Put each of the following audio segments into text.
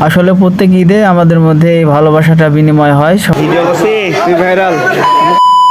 আসলে প্রত্যেক ঈদে আমাদের মধ্যে এই ভালোবাসাটা বিনিময় হয়।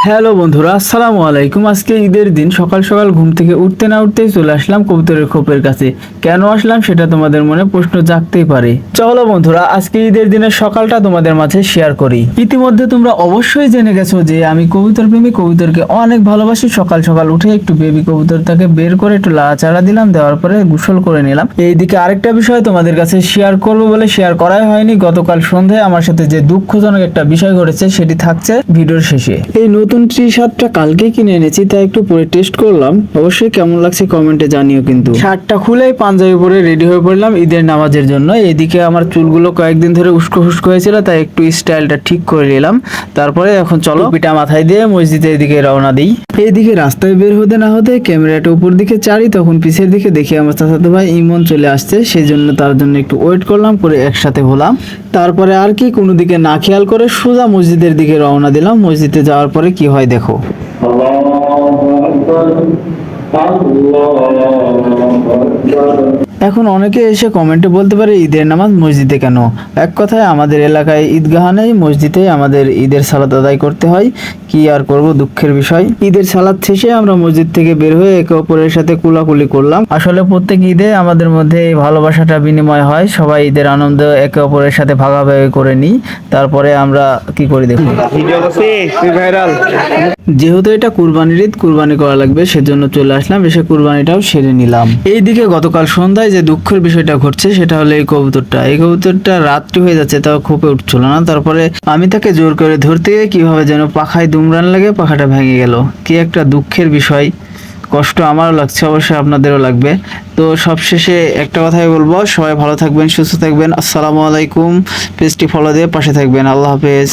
হ্যালো বন্ধুরা, আসসালামু আলাইকুম। আজকে ঈদের দিন সকাল সকাল ঘুম থেকে উঠতে না উঠতেই চলে আসলাম কবুতরের খোপের কাছে। কেন আসলাম সেটা তোমাদের মনে প্রশ্ন জাগতেই পারে। চলো বন্ধুরা, আজকে ঈদের দিনের সকালটা তোমাদের মাঝে শেয়ার করি। ইতিমধ্যে তোমরা অবশ্যই জেনে গেছো যে আমি কবুতর প্রেমী, কবুতরকে অনেক ভালোবাসি। সকাল সকাল উঠে একটু বেবি কবুতরটাকে বের করে একটু লাড়াচাড়া দিলাম, দেওয়ার পরে গোসল করে নিলাম। এইদিকে আরেকটা বিষয় তোমাদের কাছে শেয়ার করবো বলে শেয়ার করাই হয়নি। গতকাল সন্ধ্যায় আমার সাথে যে দুঃখজনক একটা বিষয় ঘটেছে সেটি থাকছে ভিডিওর শেষে। এই নতুন টি শার্টটা কালকে কিনে এনেছি, তাই একটু পরে টেস্ট করলাম। অবশ্যই কেমন লাগছে কমেন্টে জানিও। কিন্তু শার্টটা খুলেই পাঞ্জাবি পরে রেডি হয়ে পড়লাম ঈদের নামাজের জন্য। এদিকে আমার চুলগুলো কয়েকদিন ধরে উস্কো ফুস্কো হয়েছিল, তাই একটু স্টাইলটা ঠিক করে নিলাম। তারপরে এখন চলো পিঠা মাথায় দিয়ে মসজিদের দিকে রওনা দিই। এইদিকে রাস্তায় বের হতে না হতে ক্যামেরাটা উপর দিকে চারি, তখন পিছের দিকে দেখি আমার চাচাতো ভাই ইমন চলে আসছে। সেই জন্য তার জন্য একটু ওয়েট করলাম, করে একসাথে হলাম। তারপরে আর কি কোনো দিকে না খেয়াল করে সোজা মসজিদের দিকে রওনা দিলাম। মসজিদে যাওয়ার পরে কি হয় দেখো। এখন অনেকে এসে কমেন্টে বলতে পারে ঈদের নামাজ মসজিদে কেন? এক কথায় আমাদের এলাকায় ঈদগাহ নেই, মসজিদে আমাদের ঈদের সালাত আদায় করতে হয়। কি আর করব, দুঃখের বিষয়। ঈদের সালাত শেষে আমরা মসজিদ থেকে বের হয়ে একে অপরের সাথে কুলাকুলি করলাম। আসলে প্রত্যেক ঈদে আমাদের মধ্যে এই ভালোবাসাটা বিনিময় হয়। সবাই ঈদের আনন্দ একে অপরের সাথে ভাগাভাগি করে নিই। তারপরে আমরা কি করি দেখুন। যেহেতু এটা কুরবানির ঈদ, কুরবানি করা লাগবে, সেজন্য চলে আসলাম, এসে কুরবানিটাও সেরে নিলাম। এইদিকে গতকাল সন্ধ্যায় যে দুঃখের বিষয়টা ঘটছে সেটা হলো এই কবুতরটা রাত্রি হয়ে যাচ্ছে, তাও খোপে উঠছিল না। তারপরে আমি তাকে জোর করে ধরতে গিয়ে কিভাবে যেন পাখায় দুমড়ান লাগে, পাখাটা ভেঙে গেল। কি একটা দুঃখের বিষয়। কষ্ট আমারও লাগছে, অবশ্যই আপনাদেরও লাগবে। তো সবশেষে একটা কথাই বলবো, সবাই ভালো থাকবেন, সুস্থ থাকবেন। আসসালামু আলাইকুম। পেজটি ফলো দিয়ে পাশে থাকবেন। আল্লাহ হাফেজ।